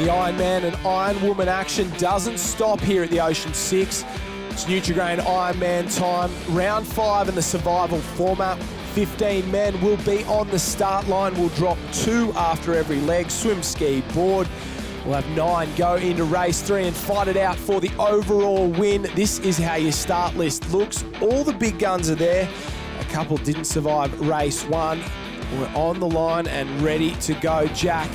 Ironman and Iron Woman action doesn't stop here at the Ocean 6. It's Nutri-Grain Ironman time. Round 5 in the survival format. 15 men will be on the start line. We'll drop 2 after every leg. Swim, ski, board. We'll have 9 go into race 3 and fight it out for the overall win. This is how your start list looks. All the big guns are there. A couple didn't survive race 1. We're on the line and ready to go. Jack,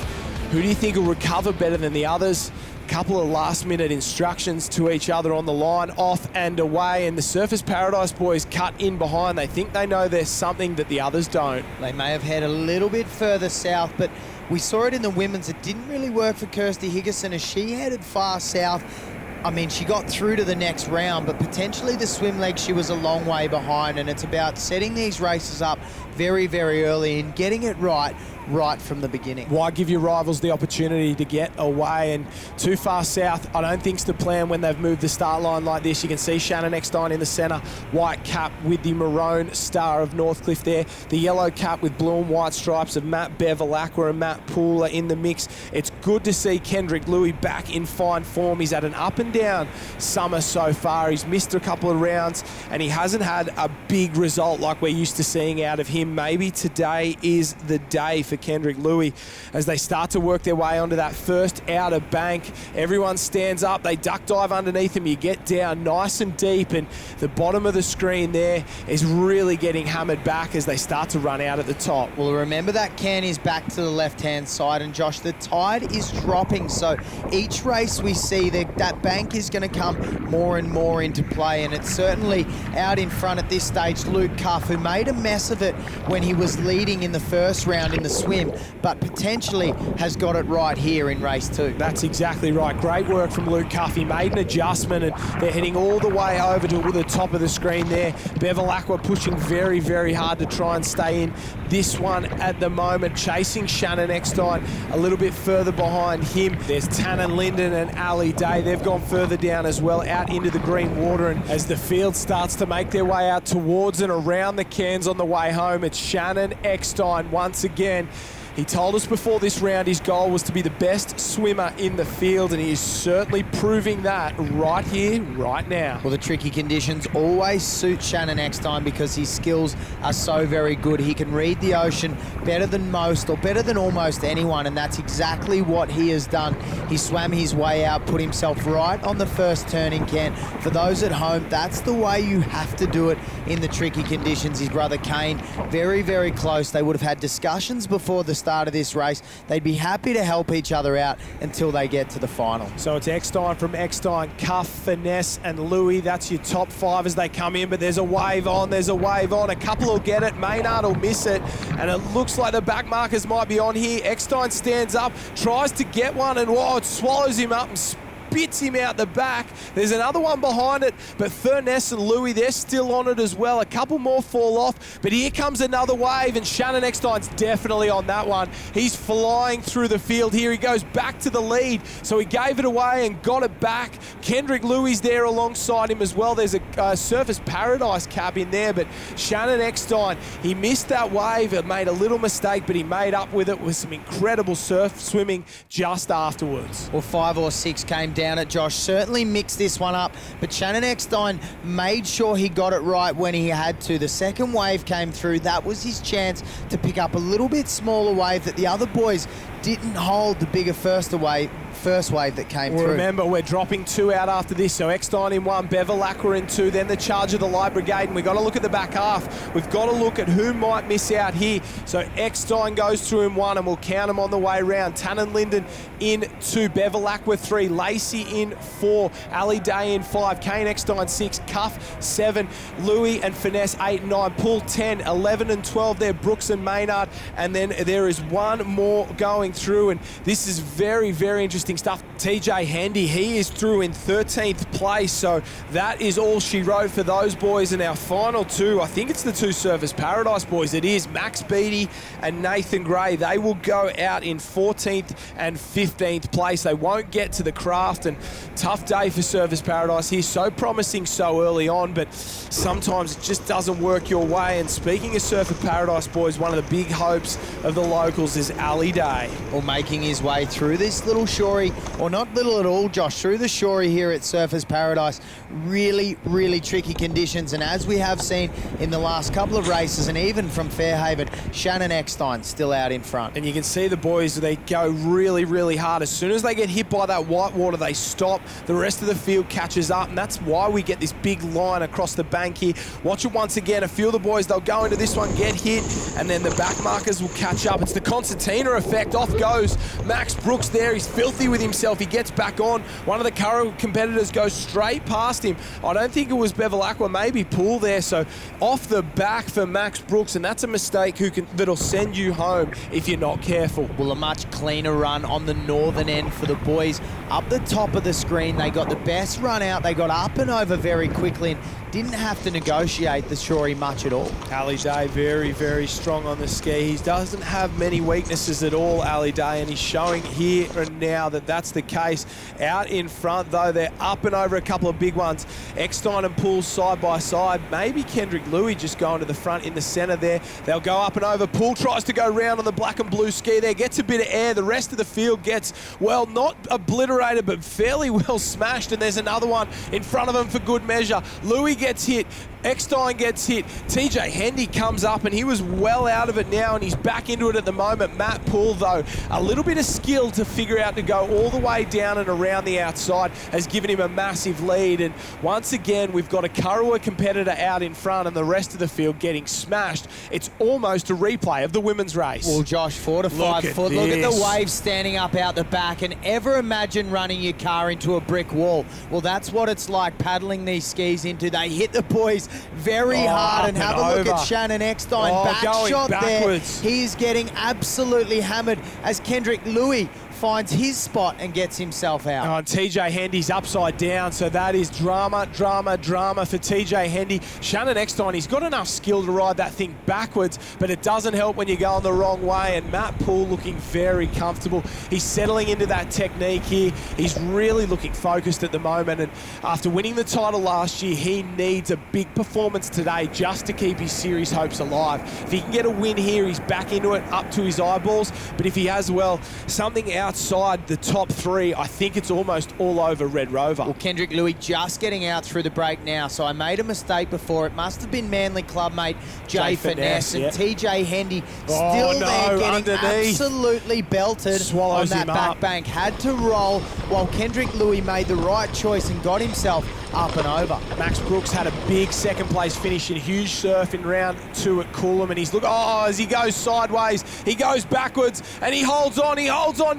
who do you think will recover better than the others? A couple of last-minute instructions to each other on the line, off and away, and the Surfers Paradise boys cut in behind. They think they know there's something that the others don't. They may have had a little bit further south, but we saw it in the women's. It didn't really work for Kirsty Higginson as she headed far south. I mean, she got through to the next round, but potentially the swim leg, she was a long way behind, and it's about setting these races up very, very early and getting it right from the beginning. Why give your rivals the opportunity to get away? And too far south, I don't think's the plan when they've moved the start line like this. You can see Shannon Eckstein in the centre, white cap with the maroon star of Northcliffe there. The yellow cap with blue and white stripes of Matt Bevilacqua and Matt Pooler in the mix. It's good to see Kendrick Louis back in fine form. He's had an up and down summer so far. He's missed a couple of rounds and he hasn't had a big result like we're used to seeing out of him. Maybe today is the day for Kendrick Louis as they start to work their way onto that first outer bank. Everyone stands up, they duck dive underneath him. You get down nice and deep, and the bottom of the screen there is really getting hammered back as they start to run out at the top. Well, remember that can is back to the left-hand side, and Josh, the tide is dropping, so each race we see that bank is going to come more and more into play, and it's certainly out in front at this stage. Luke Cuff, who made a mess of it when he was leading in the first round in the swim, but potentially has got it right here in race 2. That's exactly right. Great work from Luke Cuff. He made an adjustment and they're heading all the way over to the top of the screen there. Bevilacqua pushing very, very hard to try and stay in this one at the moment, chasing Shannon Eckstein a little bit further behind him. There's Tannen Linden and Ali Day. They've gone further down as well, out into the green water, and as the field starts to make their way out towards and around the cans on the way home, it's Shannon Eckstein once again. He told us before this round his goal was to be the best swimmer in the field, and he is certainly proving that right here, right now. Well, the tricky conditions always suit Shannon Eckstein because his skills are so very good. He can read the ocean better than most, or better than almost anyone, and that's exactly what he has done. He swam his way out, put himself right on the first turning can. For those at home, that's the way you have to do it in the tricky conditions. His brother Kane, very, very close. They would have had discussions before the start of this race. They'd be happy to help each other out until they get to the final. So it's Eckstein from Eckstein, Cuff, Finesse and Louis. That's your top 5 as they come in, but there's a wave on, there's a wave on. A couple will get it, Maynard will miss it, and it looks like the back markers might be on here. Eckstein stands up, tries to get one, and whoa, it swallows him up and spits him out the back. There's another one behind it, but Furness and Louis, they're still on it as well. A couple more fall off, but here comes another wave, and Shannon Eckstein's definitely on that one. He's flying through the field here. He goes back to the lead, so he gave it away and got it back. Kendrick Louis there alongside him as well. There's a Surfers Paradise cap in there, but Shannon Eckstein, he missed that wave. It made a little mistake, but he made up with it with some incredible surf swimming just afterwards. Well, 5 or 6 came down at Josh. Certainly mixed this one up, but Shannon Eckstein made sure he got it right when he had to. The second wave came through. That was his chance to pick up a little bit smaller wave that the other boys didn't hold, the bigger first wave that came through. Remember, we're dropping 2 out after this, so Eckstein in 1, Bevilacqua in 2, then the charge of the Light Brigade, and we've got to look at the back half. We've got to look at who might miss out here. So Eckstein goes through in 1, and we'll count them on the way round. Tannen Linden in 2, Bevilacqua 3, Lacey in 4, Ali Day in 5, Kane Eckstein 6, Cuff 7, Louis and Finesse 8 and 9, Pool 10, 11 and 12 there, Brooks and Maynard, and then there is one more going through, and this is very, very interesting stuff. TJ Handy, he is through in 13th place, so that is all she wrote for those boys. And our final 2, I think it's the 2 Surfers Paradise boys. It is Max Beattie and Nathan Gray. They will go out in 14th and 15th place. They won't get to the craft, and tough day for Surfers Paradise here. So promising so early on, but sometimes it just doesn't work your way. And speaking of Surfer Paradise boys, one of the big hopes of the locals is Ali Day. Well, making his way through this little shore shorey, or not little at all, Josh, through the shorey here at Surfers Paradise. Really, really tricky conditions. And as we have seen in the last couple of races, and even from Fairhaven, Shannon Eckstein still out in front. And you can see the boys, they go really, really hard. As soon as they get hit by that white water, they stop. The rest of the field catches up, and that's why we get this big line across the bank here. Watch it once again. A few of the boys, they'll go into this one, get hit, and then the back markers will catch up. It's the concertina effect. Off goes Max Brooks there. He's filthy with himself. He gets back on. One of the current competitors goes straight past him. I don't think it was Bevilacqua, maybe Poole there. So off the back for Max Brooks, and that's a mistake that'll send you home if you're not careful. Well, a much cleaner run on the northern end for the boys. Up the top of the screen, they got the best run out. They got up and over very quickly and didn't have to negotiate the shorey much at all. Ali Day, very, very strong on the ski. He doesn't have many weaknesses at all, Ali Day, and he's showing here and now that that's the case. Out in front, though, they're up and over a couple of big ones. Eckstein and Poole side by side. Maybe Kendrick Louis just going to the front in the centre there. They'll go up and over. Poole tries to go round on the black and blue ski there, gets a bit of air. The rest of the field gets, well, not obliterated, but fairly well smashed, and there's another one in front of him for good measure. Louis gets hit. Eckstein gets hit. TJ Hendy comes up, and he was well out of it now, and he's back into it at the moment. Matt Poole, though, a little bit of skill to figure out to go all the way down and around the outside has given him a massive lead. And once again, we've got a Kurrawa competitor out in front and the rest of the field getting smashed. It's almost a replay of the women's race. Well, Josh, 4 to 5 foot. Look at the waves standing up out the back, and ever imagine running your car into a brick wall? Well, that's what it's like paddling these skis into. They hit the boys very hard, and have a look at Shannon Eckstein, back shot backwards there. He's getting absolutely hammered as Kendrick Louis finds his spot and gets himself out. Oh, and TJ Hendy's upside down, so that is drama, drama, drama for TJ Hendy. Shannon Eckstein, he's got enough skill to ride that thing backwards, but it doesn't help when you're going the wrong way, and Matt Poole looking very comfortable. He's settling into that technique here. He's really looking focused at the moment, and after winning the title last year, he needs a big performance today just to keep his series hopes alive. If he can get a win here, he's back into it, up to his eyeballs, but if he has, well, something outside the top 3, I think it's almost all over Red Rover. Well, Kendrick Louis just getting out through the break now, so I made a mistake before. It must have been Manly clubmate Jay Finesse, and TJ Hendy still there getting absolutely belted on that back bank. Had to roll while Kendrick Louis made the right choice and got himself up and over. Max Brooks had a big second place finish in huge surf in round 2 at Coolum, and he's as he goes sideways, he goes backwards, and he holds on,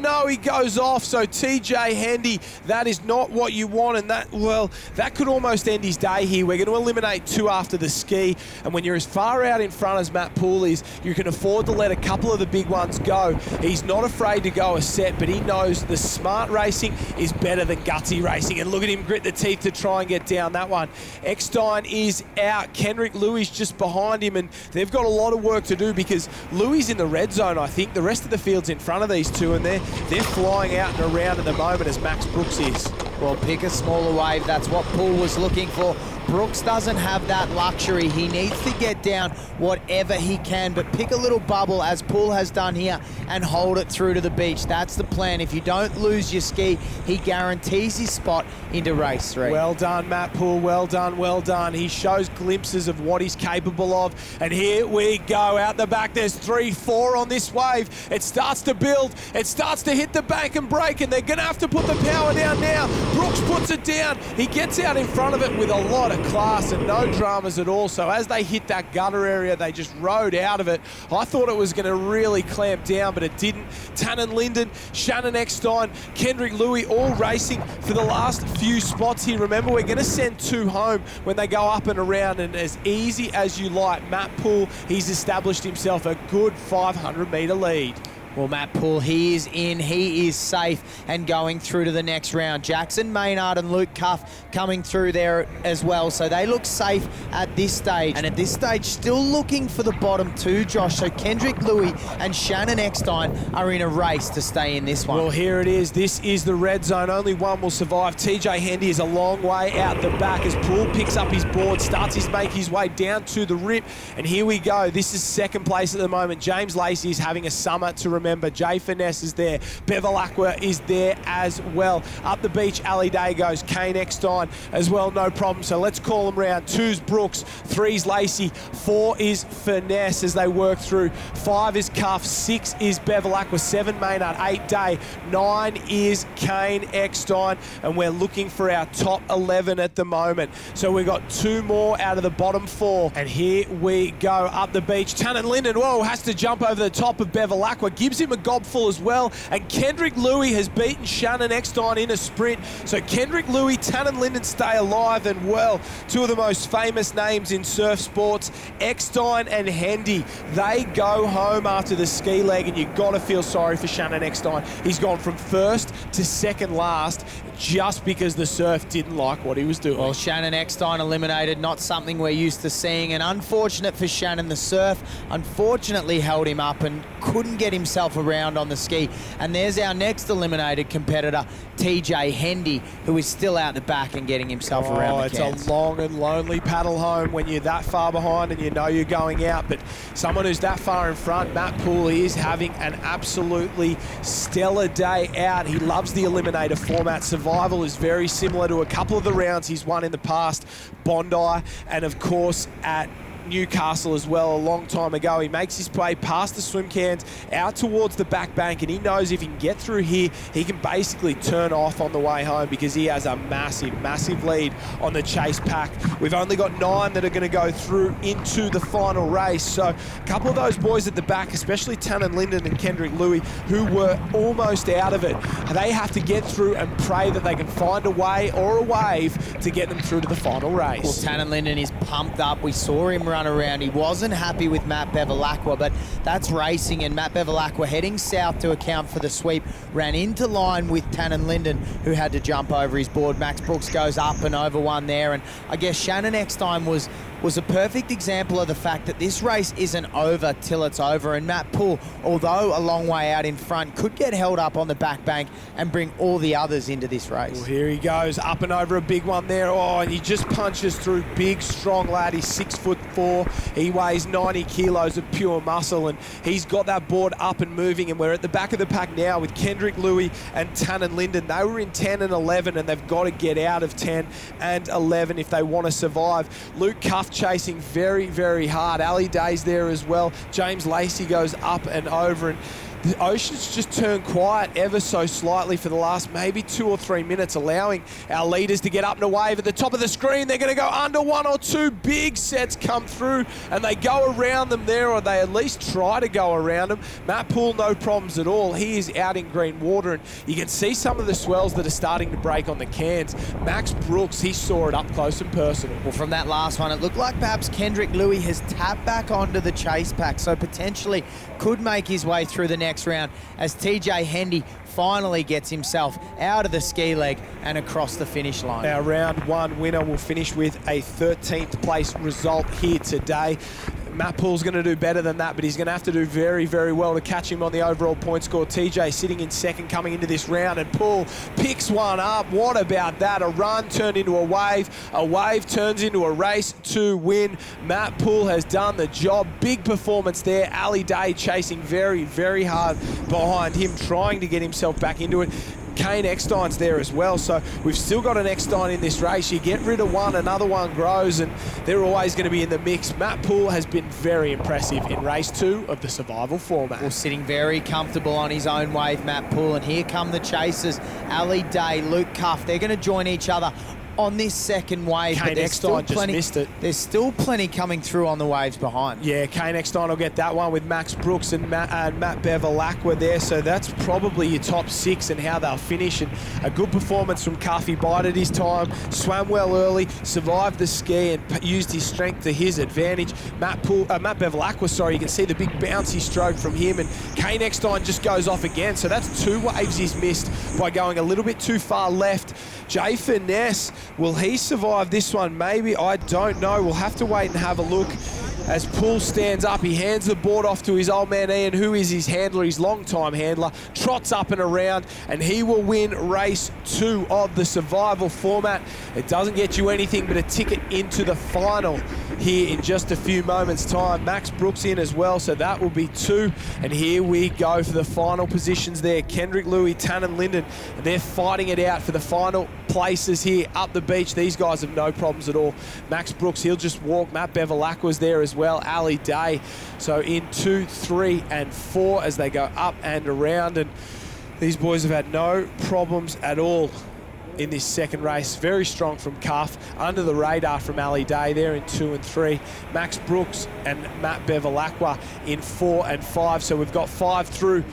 no, he goes off. So TJ Hendy, that is not what you want, and that could almost end his day here. We're going to eliminate 2 after the ski, and when you're as far out in front as Matt Poole is, you can afford to let a couple of the big ones go. He's not afraid to go a set, but he knows the smart racing is better than gutsy racing, and look at him grit the teeth to try and get down that one. Eckstein is out. Kendrick Louis just behind him, and they've got a lot of work to do because Louis in the red zone, I think. The rest of the field's in front of these two, and they're flying out and around at the moment as Max Brooks is. Well, pick a smaller wave. That's what Poole was looking for. Brooks doesn't have that luxury. He needs to get down whatever he can, but pick a little bubble, as Poole has done here, and hold it through to the beach. That's the plan. If you don't lose your ski, he guarantees his spot into race 3. Well done, Matt Poole. Well done, well done. He shows glimpses of what he's capable of. And here we go. Out the back, there's 3, 4 on this wave. It starts to build. It starts to hit the bank and break, and they're going to have to put the power down now. Brooks puts it down. He gets out in front of it with a lot of class and no dramas at all. So as they hit that gutter area, they just rode out of it. I thought it was going to really clamp down, but it didn't. Tannen Linden, Shannon Eckstein, Kendrick Louis all racing for the last few spots here. Remember, we're going to send 2 home when they go up and around, and as easy as you like, Matt Poole, he's established himself a good 500-metre lead. Well, Matt Poole, he is in, he is safe and going through to the next round. Jackson Maynard and Luke Cuff coming through there as well, so they look safe at this stage. And at this stage, still looking for the bottom 2, Josh. So Kendrick Louis and Shannon Eckstein are in a race to stay in this one. Well, here it is. This is the red zone. Only one will survive. TJ Hendy is a long way out the back as Poole picks up his board, starts to make his way down to the rip. And here we go. This is second place at the moment. James Lacey is having a summer to remember. remember. Jay Finesse is there. Bevilacqua is there as well. Up the beach, Ali Day goes. Kane Eckstein as well, no problem. So let's call them round. 2's Brooks, 3's Lacey, 4 is Finesse as they work through. 5 is Cuff, 6 is Bevilacqua, 7 Maynard, 8 Day, 9 is Kane Eckstein, and we're looking for our top 11 at the moment. So we've got 2 more out of the bottom 4, and here we go. Up the beach, Tannen Linden, whoa, has to jump over the top of Bevilacqua, gives him a gobful as well, and Kendrick Louis has beaten Shannon Eckstein in a sprint. So Kendrick Louis, Tannen Linden stay alive, and well, 2 of the most famous names in surf sports, Eckstein and Hendy, they go home after the ski leg, and you've got to feel sorry for Shannon Eckstein. He's gone from first to second last just because the surf didn't like what he was doing. Well, Shannon Eckstein eliminated, not something we're used to seeing, and unfortunate for Shannon, the surf unfortunately held him up and couldn't get himself around on the ski. And there's our next eliminated competitor, TJ Hendy, who is still out the back and getting himself around the cans. It's a long and lonely paddle home when you're that far behind and you know you're going out, but someone who's that far in front, Matt Poole, is having an absolutely stellar day out. He loves the eliminator format. Survival is very similar to a couple of the rounds he's won in the past, Bondi, and of course at Newcastle as well a long time ago. He makes his way past the swim cans out towards the back bank, and he knows if he can get through here, he can basically turn off on the way home because he has a massive lead on the chase pack. We've only got 9 that are going to go through into the final race. So a couple of those boys at the back, especially Tannen Linden and Kendrick Louis, who were almost out of it, they have to get through and pray that they can find a way or a wave to get them through to the final race. Well, Tannen Linden is pumped up. We saw him run around. He wasn't happy with Matt Bevilacqua, but that's racing, and Matt Bevilacqua heading south to account for the sweep ran into line with Tannen Linden, who had to jump over his board. Max Brooks goes up and over one there, and I guess Shannon Eckstein was a perfect example of the fact that this race isn't over till it's over, and Matt Poole, although a long way out in front, could get held up on the back bank and bring all the others into this race. Well, here he goes, up and over a big one there. Oh, and he just punches through. Big, strong lad. He's 6'4". He weighs 90 kilos of pure muscle, and he's got that board up and moving, and we're at the back of the pack now with Kendrick Louis and Tannen Linden. They were in 10 and 11, and they've got to get out of 10 and 11 if they want to survive. Luke Cuff chasing very hard. Ali Day's there as well. James Lacey goes up and over, and the ocean's just turned quiet ever so slightly for the last maybe 2 or 3 minutes, allowing our leaders to get up and a wave. At the top of the screen, they're going to go under 1 or 2 big sets come through, and they go around them there, or they at least try to go around them. Matt Poole, no problems at all. He is out in green water, and you can see some of the swells that are starting to break on the cans. Max Brooks, he saw it up close and personal. Well, from that last one, it looked like perhaps Kendrick Louis has tapped back onto the chase pack, so potentially could make his way through the next round as TJ Hendy finally gets himself out of the ski leg and across the finish line. Our round 1 winner will finish with a 13th place result here today. Matt Poole's going to do better than that, but he's going to have to do very well to catch him on the overall point score. TJ sitting in second coming into this round, and Poole picks one up. What about that? A run turned into a wave turns into a race to win. Matt Poole has done the job. Big performance there. Ali Day chasing very hard behind him, trying to get himself back into it. Kane Eckstein's there as well, so we've still got an Eckstein in this race. You get rid of one, another one grows, and they're always going to be in the mix. Matt Poole has been very impressive in race 2 of the survival format. Well, sitting very comfortable on his own wave, Matt Poole, and here come the chasers. Ali Day, Luke Cuff, they're going to join each other on this second wave. Kane Eckstein just missed it. There's still plenty coming through on the waves behind. Yeah, Kane Eckstein will get that one with Max Brooks and Matt Bevilacqua there. So that's probably your top 6 and how they'll finish. And a good performance from Cuff. He bided his time, swam well early, survived the ski, and used his strength to his advantage. Matt Bevilacqua, sorry, you can see the big bouncy stroke from him, and Kane Eckstein just goes off again. So that's 2 waves he's missed by going a little bit too far left. Jay Finesse, will he survive this one? Maybe, I don't know. We'll have to wait and have a look. As Poole stands up, he hands the board off to his old man Ian, who is his handler, his long-time handler, trots up and around, and he will win race 2 of the survival format. It doesn't get you anything but a ticket into the final. here in just a few moments' time. Max Brooks in as well, so that will be 2. And here we go for the final positions there. Kendrick Louis, Tannen Linden, and they're fighting it out for the final places here up the beach. These guys have no problems at all. Max Brooks, he'll just walk. Matt Bevilacqua's there as well. Ali Day. So in 2, 3, and 4 as they go up and around. And these boys have had no problems at all in this second race. Very strong from Cuff. Under the radar from Ali Day there in 2 and 3. Max Brooks and Matt Bevilacqua in 4 and 5. So we've got 5 through.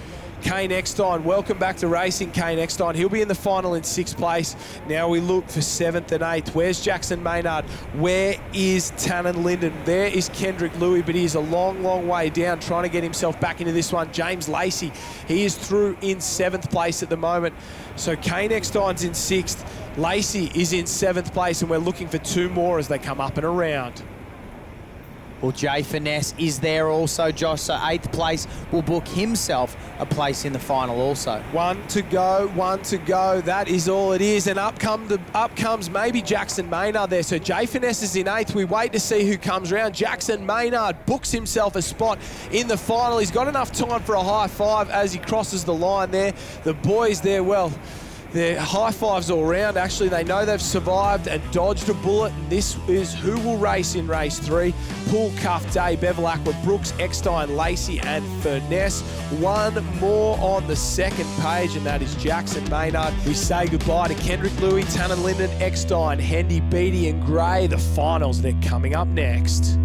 Kane Eckstein, welcome back to racing, Kane Eckstein. He'll be in the final in 6th place. Now we look for 7th and 8th. Where's Jackson Maynard? Where is Tannen Linden? There is Kendrick Louis, but he's a long, long way down trying to get himself back into this one. James Lacey, he is through in 7th place at the moment. So Kane Eckstein's in 6th. Lacey is in 7th place, and we're looking for 2 more as they come up and around. Well, Jay Finesse is there also, Josh, so 8th place will book himself a place in the final also. 1 to go, 1 to go. That is all it is. And up comes maybe Jackson Maynard there. So Jay Finesse is in 8th. We wait to see who comes around. Jackson Maynard books himself a spot in the final. He's got enough time for a high five as he crosses the line there. The boys there, well, they're high fives all round. Actually, they know they've survived and dodged a bullet. And this is who will race in race 3. Poole, Cuff, Day, Bevilacqua, Brooks, Eckstein, Lacey, and Furness. 1 more on the second page, and that is Jackson Maynard. We say goodbye to Kendrick Louis, Tannen Linden, Eckstein, Hendy, Beattie, and Gray. The finals, they're coming up next.